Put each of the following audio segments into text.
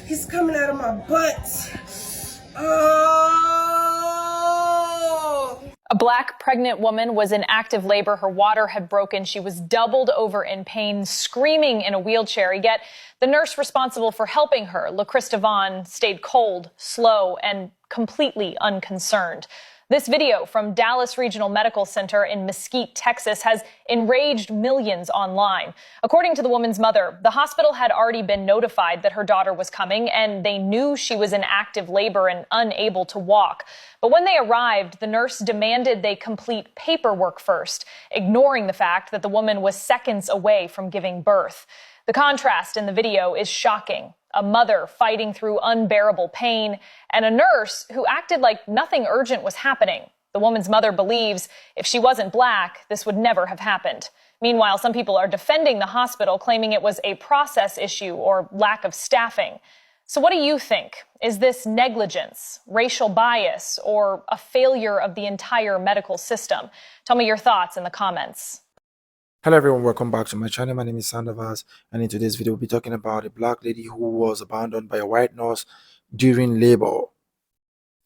He's coming out of my butt. Oh. A Black pregnant woman was in active labor. Her water had broken. She was doubled over in pain, screaming in a wheelchair. Yet the nurse responsible for helping her, LaChrista Vaughn, stayed cold, slow, and completely unconcerned. This video from Dallas Regional Medical Center in Mesquite, Texas, has enraged millions online. According to the woman's mother, the hospital had already been notified that her daughter was coming, and they knew she was in active labor and unable to walk. But when they arrived, the nurse demanded they complete paperwork first, ignoring the fact that the woman was seconds away from giving birth. The contrast in the video is shocking. A mother fighting through unbearable pain, and a nurse who acted like nothing urgent was happening. The woman's mother believes if she wasn't Black, this would never have happened. Meanwhile, some people are defending the hospital, claiming it was a process issue or lack of staffing. So what do you think? Is this negligence, racial bias, or a failure of the entire medical system? Tell me your thoughts in the comments. Hello everyone, welcome back to my channel. My name is Sandavas, and in today's video we'll be talking about a Black lady who was abandoned by a white nurse during labor.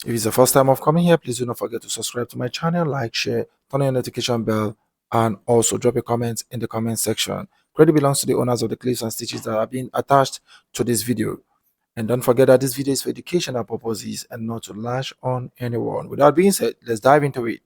If it's the first time of coming here, please do not forget to subscribe to my channel, like, share, turn on your notification bell, and also drop a comment in the comment section. Credit belongs to the owners of the clips and stitches that are being attached to this video. And don't forget that this video is for educational purposes and not to lash on anyone. With that being said, let's dive into it.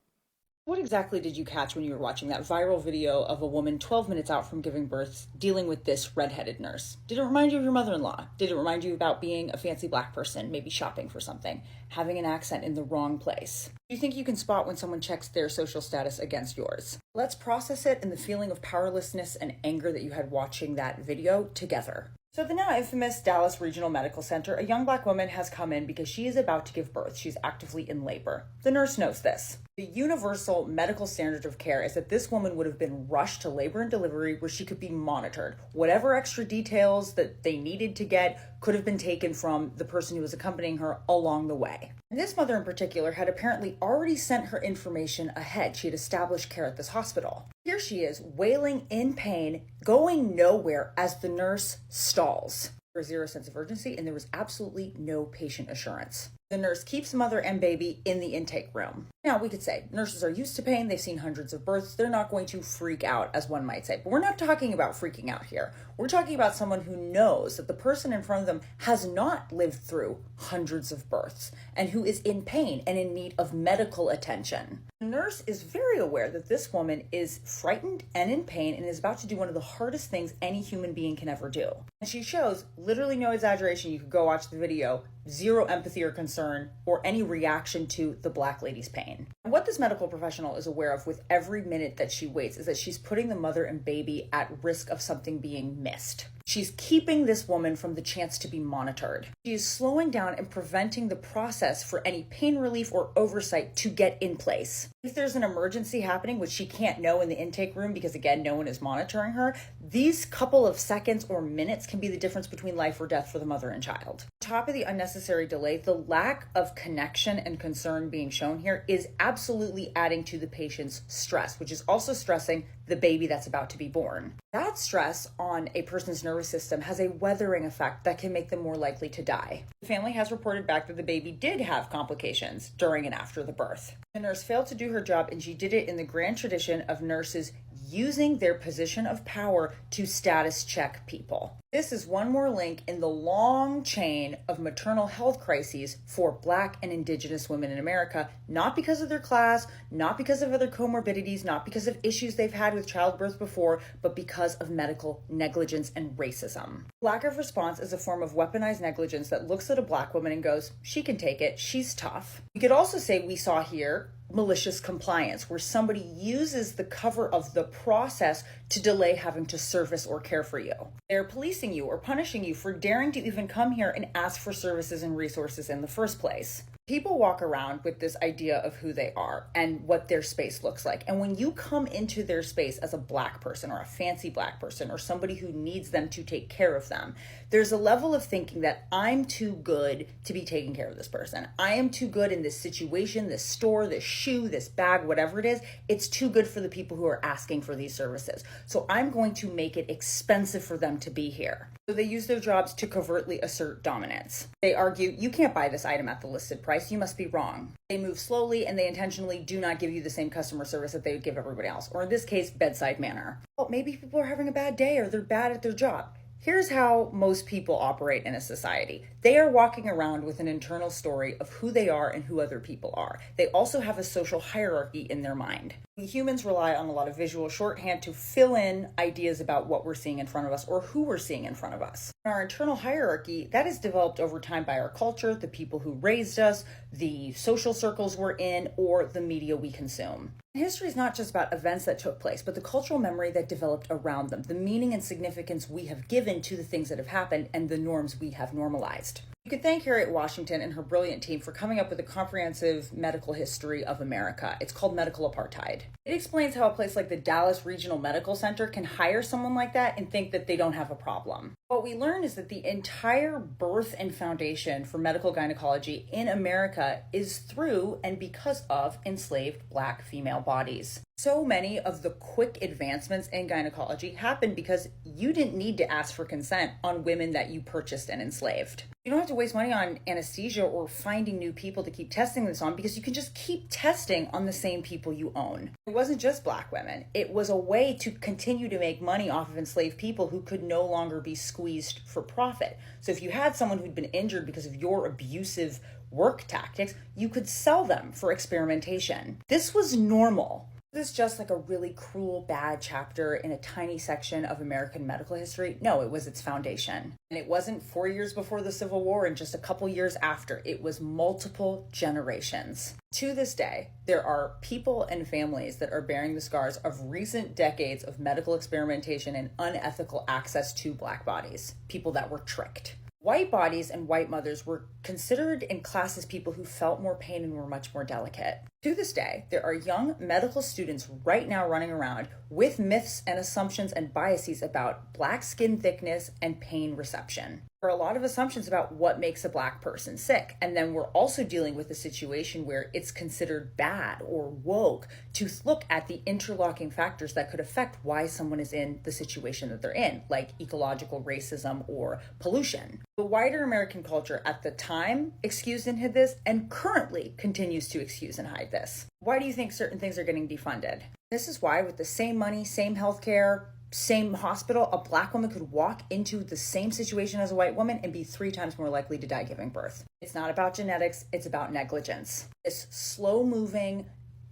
What exactly did you catch when you were watching that viral video of a woman 12 minutes out from giving birth dealing with this redheaded nurse? Did it remind you of your mother-in-law? Did it remind you about being a fancy Black person, maybe shopping for something, having an accent in the wrong place? Do you think you can spot when someone checks their social status against yours? Let's process it and the feeling of powerlessness and anger that you had watching that video together. So the now infamous Dallas Regional Medical Center, a young Black woman has come in because she is about to give birth. She's actively in labor. The nurse knows this. The universal medical standard of care is that this woman would have been rushed to labor and delivery where she could be monitored. Whatever extra details that they needed to get could have been taken from the person who was accompanying her along the way. And this mother in particular had apparently already sent her information ahead. She had established care at this hospital. Here she is, wailing in pain, going nowhere as the nurse stalls. There was zero sense of urgency, and there was absolutely no patient assurance. The nurse keeps mother and baby in the intake room. Now, we could say nurses are used to pain. They've seen hundreds of births. They're not going to freak out, as one might say. But we're not talking about freaking out here. We're talking about someone who knows that the person in front of them has not lived through hundreds of births and who is in pain and in need of medical attention. The nurse is very aware that this woman is frightened and in pain and is about to do one of the hardest things any human being can ever do. And she shows, literally no exaggeration, you could go watch the video, zero empathy or concern or any reaction to the Black lady's pain. And what this medical professional is aware of with every minute that she waits is that she's putting the mother and baby at risk of something being missed. She's keeping this woman from the chance to be monitored. She is slowing down and preventing the process for any pain relief or oversight to get in place. If there's an emergency happening, which she can't know in the intake room because, again, no one is monitoring her, these couple of seconds or minutes can be the difference between life or death for the mother and child. On top of the unnecessary delay, the lack of connection and concern being shown here is absolutely adding to the patient's stress, which is also stressing the baby that's about to be born. That stress on a person's nervous system has a weathering effect that can make them more likely to die. The family has reported back that the baby did have complications during and after the birth. The nurse failed to do her job, and she did it in the grand tradition of nurses using their position of power to status check people. This is one more link in the long chain of maternal health crises for Black and Indigenous women in America, not because of their class, not because of other comorbidities, not because of issues they've had with childbirth before, but because of medical negligence and racism. Lack of response is a form of weaponized negligence that looks at a Black woman and goes, she can take it, she's tough. We could also say we saw here malicious compliance, where somebody uses the cover of the process to delay having to service or care for you. They're policing you or punishing you for daring to even come here and ask for services and resources in the first place. People walk around with this idea of who they are and what their space looks like. And when you come into their space as a Black person or a fancy Black person or somebody who needs them to take care of them, there's a level of thinking that I'm too good to be taking care of this person. I am too good in this situation, this store, this shoe, this bag, whatever it is. It's too good for the people who are asking for these services. So I'm going to make it expensive for them to be here. So they use their jobs to covertly assert dominance. They argue, you can't buy this item at the listed price, you must be wrong. They move slowly and they intentionally do not give you the same customer service that they would give everybody else, or in this case, bedside manner. Well, maybe people are having a bad day or they're bad at their job. Here's how most people operate in a society. They are walking around with an internal story of who they are and who other people are. They also have a social hierarchy in their mind. We humans rely on a lot of visual shorthand to fill in ideas about what we're seeing in front of us or who we're seeing in front of us. Our internal hierarchy, that is developed over time by our culture, the people who raised us, the social circles we're in, or the media we consume. History is not just about events that took place, but the cultural memory that developed around them, the meaning and significance we have given to the things that have happened, and the norms we have normalized. You can thank Harriet Washington and her brilliant team for coming up with a comprehensive medical history of America. It's called Medical Apartheid. It explains how a place like the Dallas Regional Medical Center can hire someone like that and think that they don't have a problem. What we learn is that the entire birth and foundation for medical gynecology in America is through and because of enslaved Black female bodies. So many of the quick advancements in gynecology happened because you didn't need to ask for consent on women that you purchased and enslaved. You don't have to waste money on anesthesia or finding new people to keep testing this on because you can just keep testing on the same people you own. It wasn't just Black women. It was a way to continue to make money off of enslaved people who could no longer be squeezed for profit. So if you had someone who'd been injured because of your abusive work tactics, you could sell them for experimentation. This was normal. This is just like a really cruel, bad chapter in a tiny section of American medical history. No, it was its foundation. And it wasn't 4 years before the Civil War and just a couple years after. It was multiple generations. To this day, there are people and families that are bearing the scars of recent decades of medical experimentation and unethical access to Black bodies. People that were tricked. White bodies and white mothers were considered in class as people who felt more pain and were much more delicate. To this day, there are young medical students right now running around with myths and assumptions and biases about Black skin thickness and pain reception. There are a lot of assumptions about what makes a Black person sick. And then we're also dealing with a situation where it's considered bad or woke to look at the interlocking factors that could affect why someone is in the situation that they're in, like ecological racism or pollution. The wider American culture at the time excused and hid this, and currently continues to excuse and hide this. Why do you think certain things are getting defunded? This is why, with the same money, same healthcare, same hospital, a Black woman could walk into the same situation as a white woman and be 3 times more likely to die giving birth. It's not about genetics, it's about negligence. This slow-moving,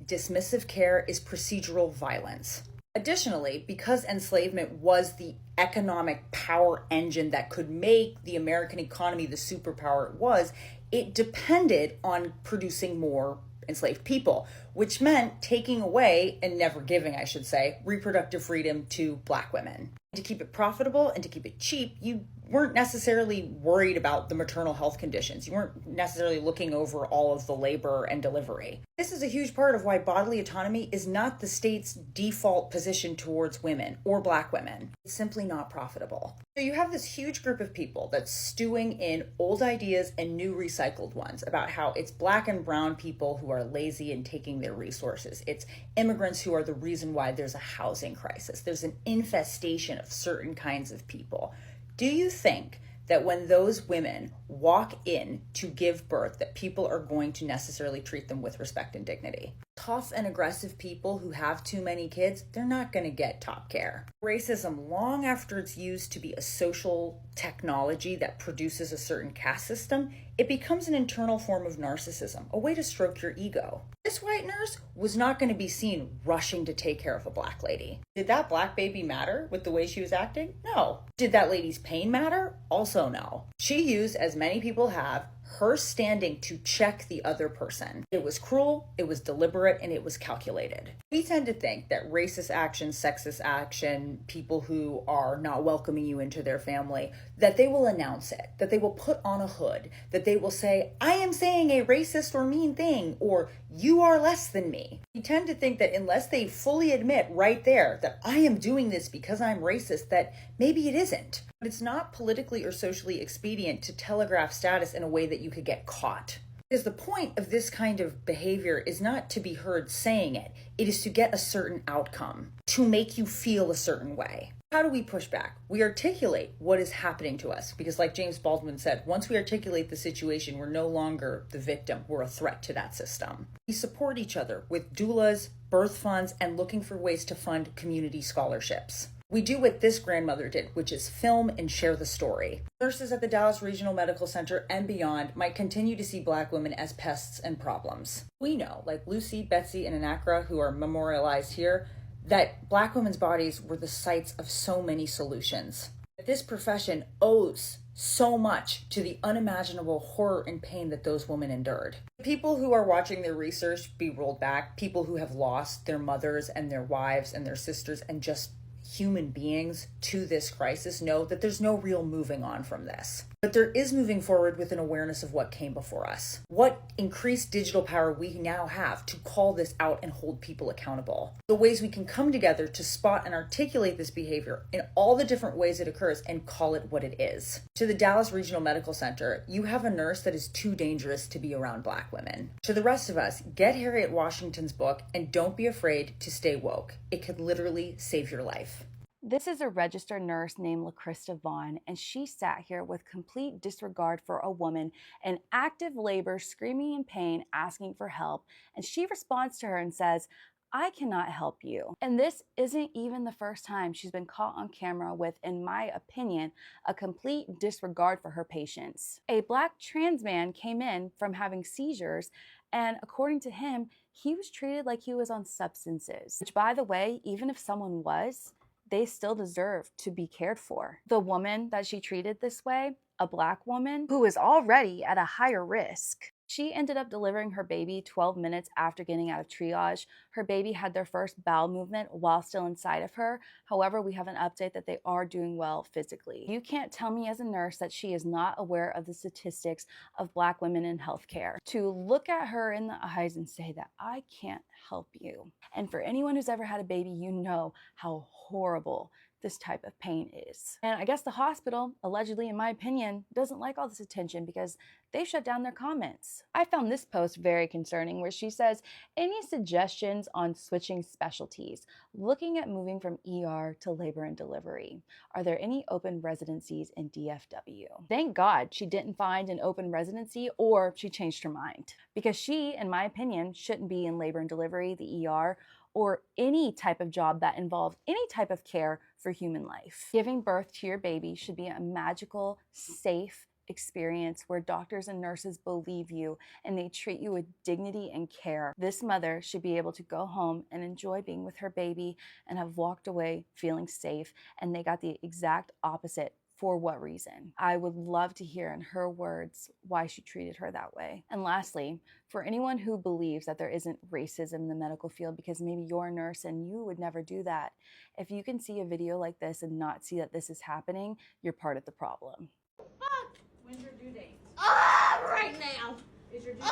dismissive care is procedural violence. Additionally, because enslavement was the economic power engine that could make the American economy the superpower it was, it depended on producing more enslaved people, which meant taking away, and never giving, I should say, reproductive freedom to Black women. To keep it profitable and to keep it cheap, you weren't necessarily worried about the maternal health conditions. You weren't necessarily looking over all of the labor and delivery. This is a huge part of why bodily autonomy is not the state's default position towards women or Black women. It's simply not profitable. So you have this huge group of people that's stewing in old ideas and new recycled ones about how it's Black and brown people who are lazy and taking their resources. It's immigrants who are the reason why there's a housing crisis. There's an infestation of certain kinds of people. Do you think that when those women walk in to give birth, that people are going to necessarily treat them with respect and dignity? Tough and aggressive people who have too many kids, they're not going to get top care. Racism, long after it's used to be a social technology that produces a certain caste system, it becomes an internal form of narcissism, a way to stroke your ego. This white nurse was not going to be seen rushing to take care of a Black lady. Did that Black baby matter with the way she was acting? No. Did that lady's pain matter? Also no. She used, as many people have, her standing to check the other person. It was cruel, it was deliberate, and it was calculated. We tend to think that racist action, sexist action, people who are not welcoming you into their family, that they will announce it, that they will put on a hood, that they will say, I am saying a racist or mean thing, or you are less than me. We tend to think that unless they fully admit right there that I am doing this because I'm racist, that maybe it isn't. But it's not politically or socially expedient to telegraph status in a way that you could get caught. Because the point of this kind of behavior is not to be heard saying it. It is to get a certain outcome, to make you feel a certain way. How do we push back? We articulate what is happening to us because, like James Baldwin said, once we articulate the situation, we're no longer the victim, we're a threat to that system. We support each other with doulas, birth funds, and looking for ways to fund community scholarships. We do what this grandmother did, which is film and share the story. Nurses at the Dallas Regional Medical Center and beyond might continue to see Black women as pests and problems. We know, like Lucy, Betsy, and Anakra, who are memorialized here, that Black women's bodies were the sites of so many solutions. This profession owes so much to the unimaginable horror and pain that those women endured. People who are watching their research be rolled back, people who have lost their mothers and their wives and their sisters and just human beings to this crisis know that there's no real moving on from this. But there is moving forward with an awareness of what came before us. What increased digital power we now have to call this out and hold people accountable. The ways we can come together to spot and articulate this behavior in all the different ways it occurs and call it what it is. To the Dallas Regional Medical Center, you have a nurse that is too dangerous to be around Black women. To the rest of us, get Harriet Washington's book and don't be afraid to stay woke. It could literally save your life. This is a registered nurse named LaChrista Vaughn, and she sat here with complete disregard for a woman in active labor, screaming in pain, asking for help. And she responds to her and says, "I cannot help you." And this isn't even the first time she's been caught on camera with, in my opinion, a complete disregard for her patients. A Black trans man came in from having seizures, and according to him, he was treated like he was on substances. Which, by the way, even if someone was, they still deserve to be cared for. The woman that she treated this way, a Black woman who is already at a higher risk, she ended up delivering her baby 12 minutes after getting out of triage. Her baby had their first bowel movement while still inside of her. However, we have an update that they are doing well physically. You can't tell me as a nurse that she is not aware of the statistics of Black women in healthcare. To look at her in the eyes and say that I can't help you. And for anyone who's ever had a baby, you know how horrible this type of pain is. And I guess the hospital, allegedly in my opinion, doesn't like all this attention because they shut down their comments. I found this post very concerning where she says, "Any suggestions on switching specialties? Looking at moving from ER to labor and delivery. Are there any open residencies in DFW?" Thank God she didn't find an open residency or she changed her mind, because she, in my opinion, shouldn't be in labor and delivery, the ER, or any type of job that involves any type of care for human life. Giving birth to your baby should be a magical, safe experience where doctors and nurses believe you and they treat you with dignity and care. This mother should be able to go home and enjoy being with her baby and have walked away feeling safe, and they got the exact opposite. For what reason? I would love to hear in her words why she treated her that way. And lastly, for anyone who believes that there isn't racism in the medical field because maybe you're a nurse and you would never do that, if you can see a video like this and not see that this is happening, you're part of the problem. Fuck! When's your due date? Right now. Is your due date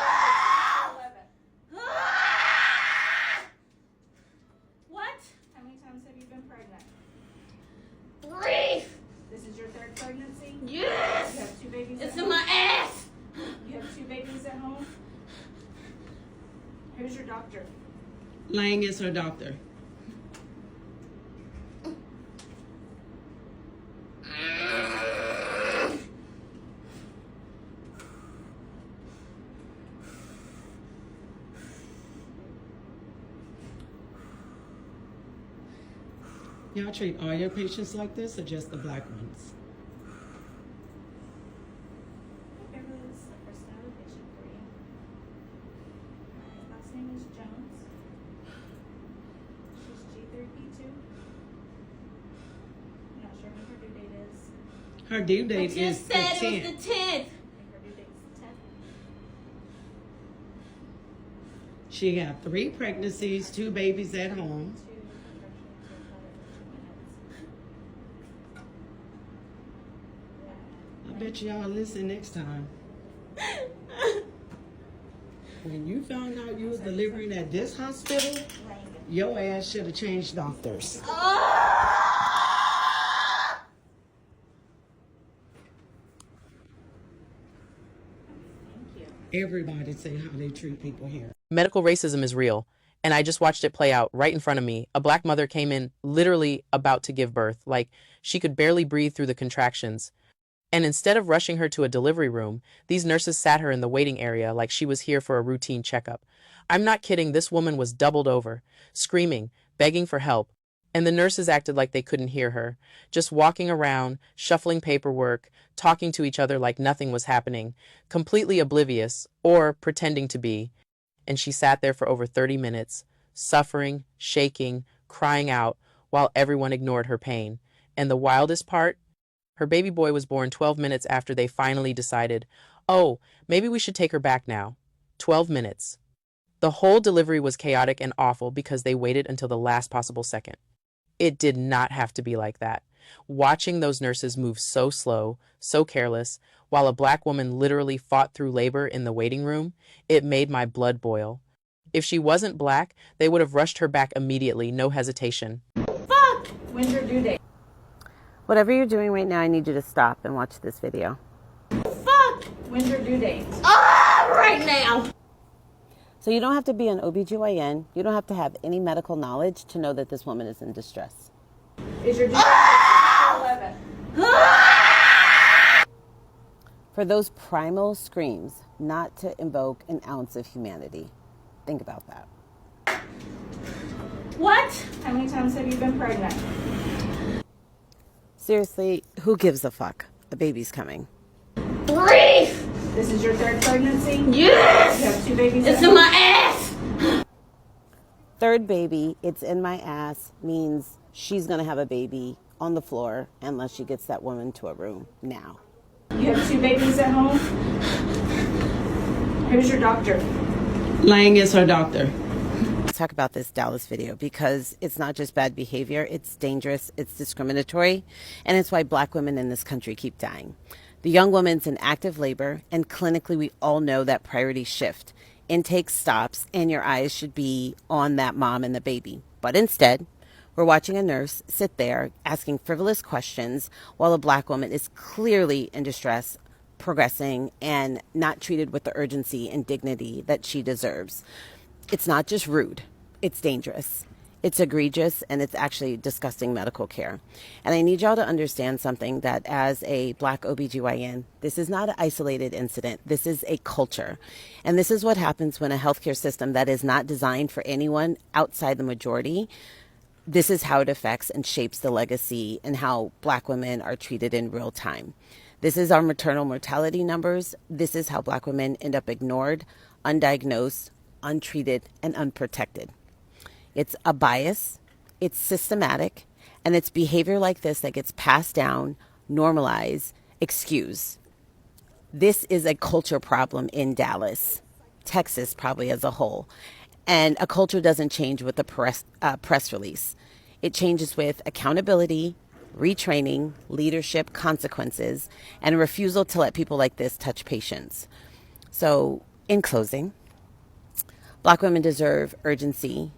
11? What? How many times have you been pregnant? 3. This is your third pregnancy? Yes. You have 2 babies It's at in home? my ass. You have 2 babies at home? Who's your doctor? Lang is her doctor. Y'all treat all your patients like this or just the Black ones? Beverly, this is the first patient for you. Alright, last name is Jones. She's G3P2. I'm not sure when her due date is. Her due I date is just the said it 10th. was the 10th. I think her due date is the 10th. She got 3 pregnancies, 2 babies at home. I bet y'all listen next time. When you found out you was delivering at this hospital, your ass should have changed doctors. Everybody say how they treat people here. Medical racism is real, And I just watched it play out right in front of me. A black mother came in literally about to give birth, like she could barely breathe through the contractions. And instead of rushing her to a delivery room, these nurses sat her in the waiting area like she was here for a routine checkup. I'm not kidding, this woman was doubled over, screaming, begging for help. And the nurses acted like they couldn't hear her, just walking around, shuffling paperwork, talking to each other like nothing was happening, completely oblivious, or pretending to be. And she sat there for over 30 minutes, suffering, shaking, crying out, while everyone ignored her pain. And the wildest part? Her baby boy was born 12 minutes after they finally decided, oh, maybe we should take her back now. 12 minutes. The whole delivery was chaotic and awful because they waited until the last possible second. It did not have to be like that. Watching those nurses move so slow, so careless, while a black woman literally fought through labor in the waiting room, it made my blood boil. If she wasn't black, they would have rushed her back immediately, no hesitation. Fuck! When's your due date? Whatever you're doing right now, I need you to stop and watch this video. Fuck! When's your due date? Right now. So you don't have to be an OBGYN. You don't have to have any medical knowledge to know that this woman is in distress. Is your due date 11? For those primal screams, not to invoke an ounce of humanity. Think about that. What? How many times have you been pregnant? Seriously, who gives a fuck? The baby's coming. Brief. This is your third pregnancy? Yes. You have 2 babies It's at in home? my ass. Third baby, it's in my ass, means she's going to have a baby on the floor unless she gets that woman to a room now. You have 2 babies at home? Who's your doctor? Lang is her doctor. Let's talk about this Dallas video because it's not just bad behavior, it's dangerous, it's discriminatory, and it's why black women in this country keep dying. The young woman's in active labor, and clinically we all know that priorities shift. Intake stops, and your eyes should be on that mom and the baby. But instead, we're watching a nurse sit there asking frivolous questions while a black woman is clearly in distress, progressing, and not treated with the urgency and dignity that she deserves. It's not just rude, it's dangerous. It's egregious, and it's actually disgusting medical care. And I need y'all to understand something, that as a black OBGYN, this is not an isolated incident. This is a culture. And this is what happens when a healthcare system that is not designed for anyone outside the majority, this is how it affects and shapes the legacy and how black women are treated in real time. This is our maternal mortality numbers. This is how black women end up ignored, undiagnosed, untreated, and unprotected. It's a bias, it's systematic, and it's behavior like this that gets passed down, normalized, excused. This is a culture problem in Dallas, Texas probably as a whole. And a culture doesn't change with a press release. It changes with accountability, retraining, leadership, consequences, and a refusal to let people like this touch patients. So, in closing, black women deserve urgency,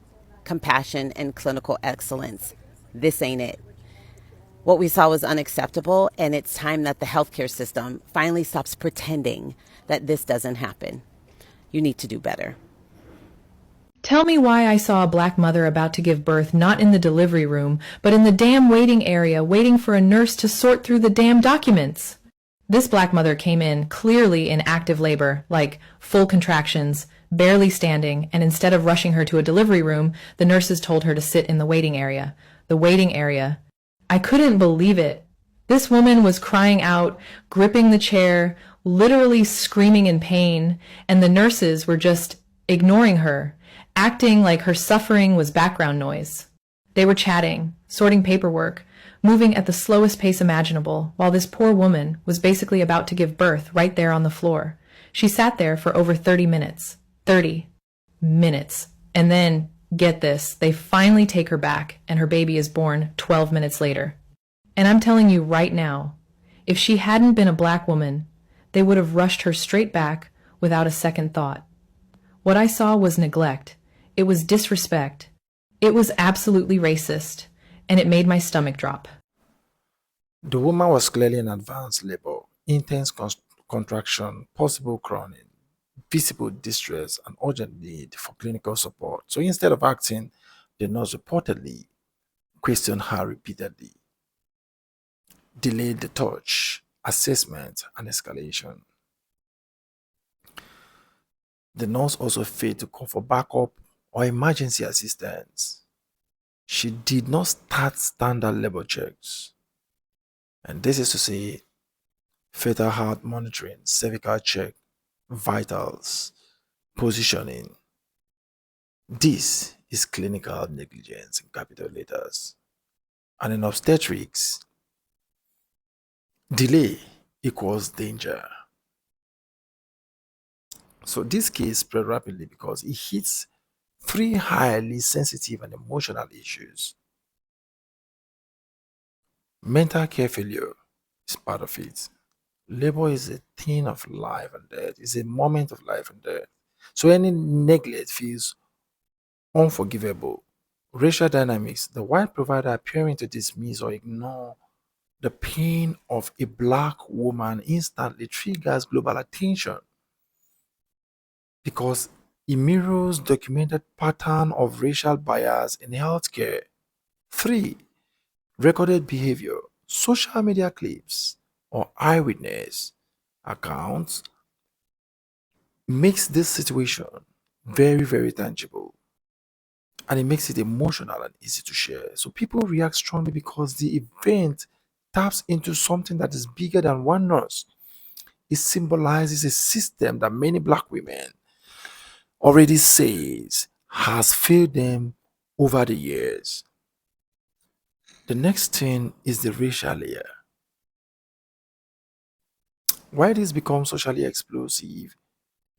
compassion, and clinical excellence. This ain't it. What we saw was unacceptable, and it's time that the healthcare system finally stops pretending that this doesn't happen. You need to do better. Tell me why I saw a black mother about to give birth not in the delivery room, but in the damn waiting area, waiting for a nurse to sort through the damn documents. This black mother came in clearly in active labor, like full contractions, barely standing, and instead of rushing her to a delivery room, the nurses told her to sit in the waiting area. The waiting area. I couldn't believe it. This woman was crying out, gripping the chair, literally screaming in pain, and the nurses were just ignoring her, acting like her suffering was background noise. They were chatting, sorting paperwork, moving at the slowest pace imaginable, while this poor woman was basically about to give birth right there on the floor. She sat there for over 30 minutes. 30 minutes. And then, get this, they finally take her back, and her baby is born 12 minutes later. And I'm telling you right now, if she hadn't been a black woman, they would have rushed her straight back without a second thought. What I saw was neglect. It was disrespect. It was absolutely racist, and it made my stomach drop. The woman was clearly in advanced labor, intense contraction, possible crowning, visible distress and urgent need for clinical support. So instead of acting, the nurse reportedly questioned her repeatedly, delayed the touch, assessment, and escalation. The nurse also failed to call for backup or emergency assistance. She did not start standard labor checks. And this is to say, fetal heart monitoring, cervical check, vitals, positioning. This is clinical negligence in capital letters. And in obstetrics, delay equals danger. So this case spread rapidly because it hits three highly sensitive and emotional issues. Mental care failure is part of it. Labor is a thing of life and death. It's a moment of life and death. So any neglect feels unforgivable. Racial dynamics, the white provider appearing to dismiss or ignore the pain of a black woman instantly triggers global attention because it mirrors documented pattern of racial bias in healthcare. 3. Recorded behavior, social media clips, or eyewitness accounts makes this situation very, very tangible. And it makes it emotional and easy to share. So people react strongly because the event taps into something that is bigger than one nurse. It symbolizes a system that many black women already says has failed them over the years. The next thing is the racial layer. Why this becomes socially explosive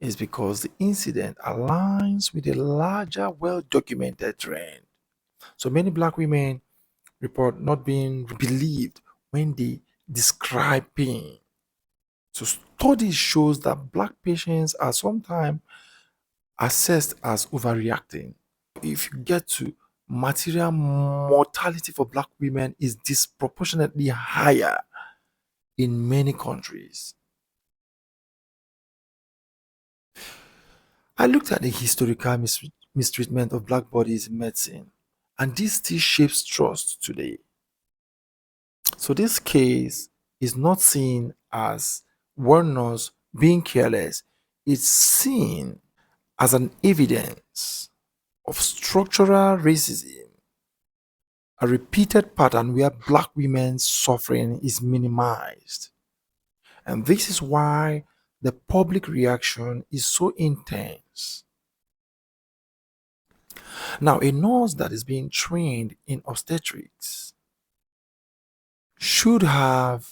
is because the incident aligns with a larger, well-documented trend. So many black women report not being believed when they describe pain. So studies shows that black patients are sometimes assessed as overreacting. If you get to material mortality for black women is disproportionately higher in many countries. I looked at the historical mistreatment of black bodies in medicine, and this still shapes trust today. So this case is not seen as one nurse being careless. It's seen as an evidence of structural racism, a repeated pattern where black women's suffering is minimized. And this is why the public reaction is so intense. Now, a nurse that is being trained in obstetrics should have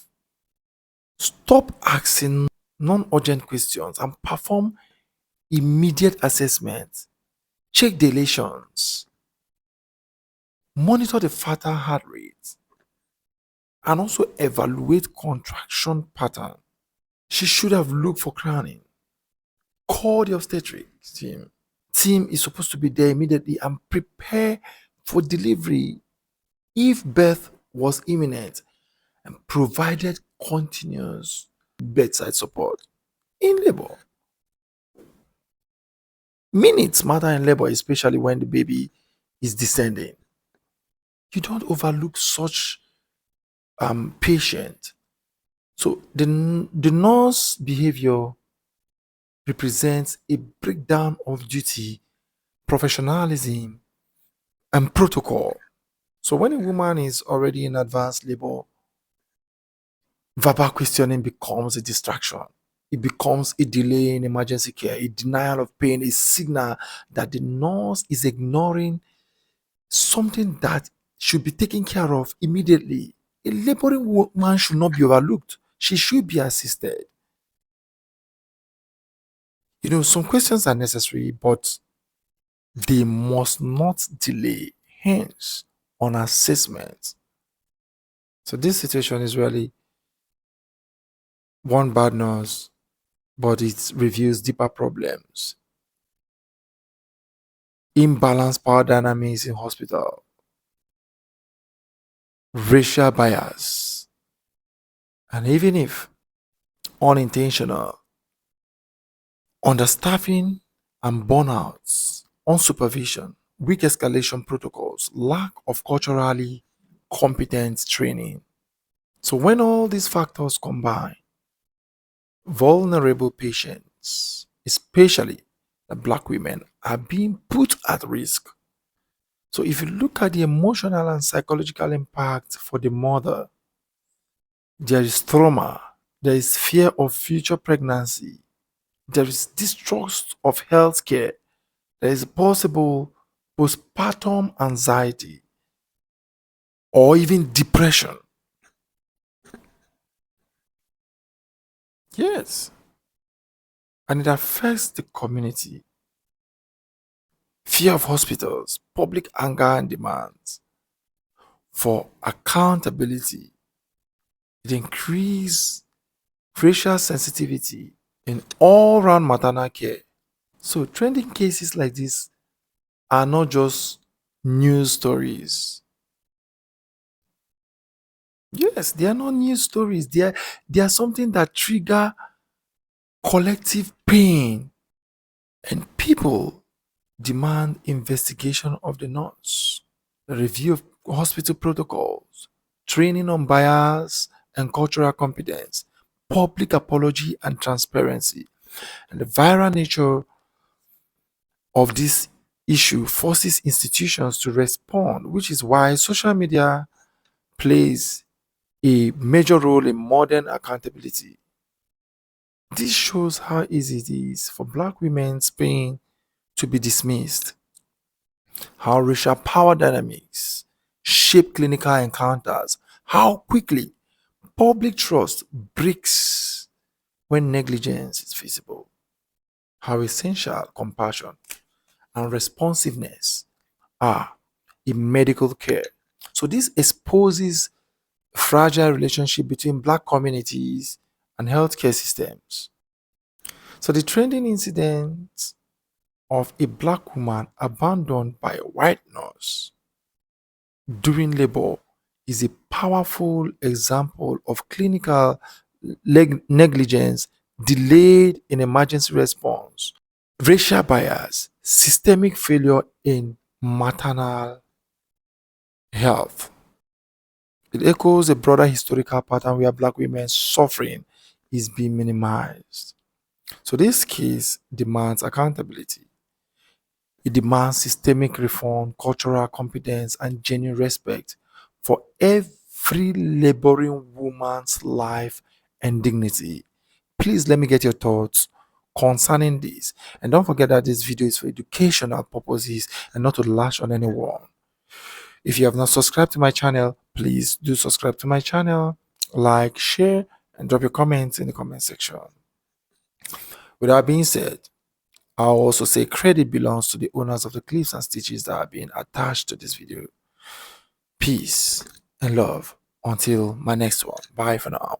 stopped asking non-urgent questions and perform immediate assessments, check dilations, monitor the fetal heart rate, and also evaluate contraction pattern. She should have looked for crowning. Call the obstetrics team. Team is supposed to be there immediately and prepare for delivery if birth was imminent and provided continuous bedside support in labor. Minutes matter in labor, especially when the baby is descending. You don't overlook such patient. So the nurse behavior represents a breakdown of duty, professionalism, and protocol. So when a woman is already in advanced labor, verbal questioning becomes a distraction. It becomes a delay in emergency care, a denial of pain, a signal that the nurse is ignoring something that should be taken care of immediately. A laboring woman should not be overlooked. She should be assisted. Some questions are necessary, but they must not delay, hence, on assessment. So this situation is really one bad nurse, but it reveals deeper problems. Imbalanced power dynamics in hospital, racial bias, and even if unintentional, understaffing and burnouts, unsupervision, weak escalation protocols, lack of culturally competent training. So when all these factors combine, vulnerable patients, especially the Black women, are being put at risk. So if you look at the emotional and psychological impact for the mother, there is trauma, there is fear of future pregnancy, there is distrust of healthcare, there is possible postpartum anxiety, or even depression. Yes. And it affects the community. Fear of hospitals, public anger and demands for accountability. It increases racial sensitivity in all-round maternal care. So trending cases like this are not just news stories. Yes, they are not news stories. They are something that trigger collective pain. And people demand investigation of the nurse, a review of hospital protocols, training on bias and cultural competence, public apology and transparency. And the viral nature of this issue forces institutions to respond, which is why social media plays a major role in modern accountability. This shows how easy it is for Black women's pain to be dismissed, how racial power dynamics shape clinical encounters, how quickly public trust breaks when negligence is visible, how essential compassion and responsiveness are in medical care. So this exposes fragile relationship between Black communities and healthcare systems. So the trending incident of a Black woman abandoned by a white nurse during labor is a powerful example of clinical negligence, delayed in emergency response, racial bias, systemic failure in maternal health. It echoes a broader historical pattern where Black women's suffering is being minimized. So this case demands accountability. It demands systemic reform, cultural competence, and genuine respect for every laboring woman's life and dignity. Please let me get your thoughts concerning this. And don't forget that this video is for educational purposes and not to lash on anyone. If you have not subscribed to my channel, please do subscribe to my channel, like, share, and drop your comments in the comment section. With that being said, I'll also say credit belongs to the owners of the clips and stitches that are being attached to this video. Peace and love until my next one. Bye for now.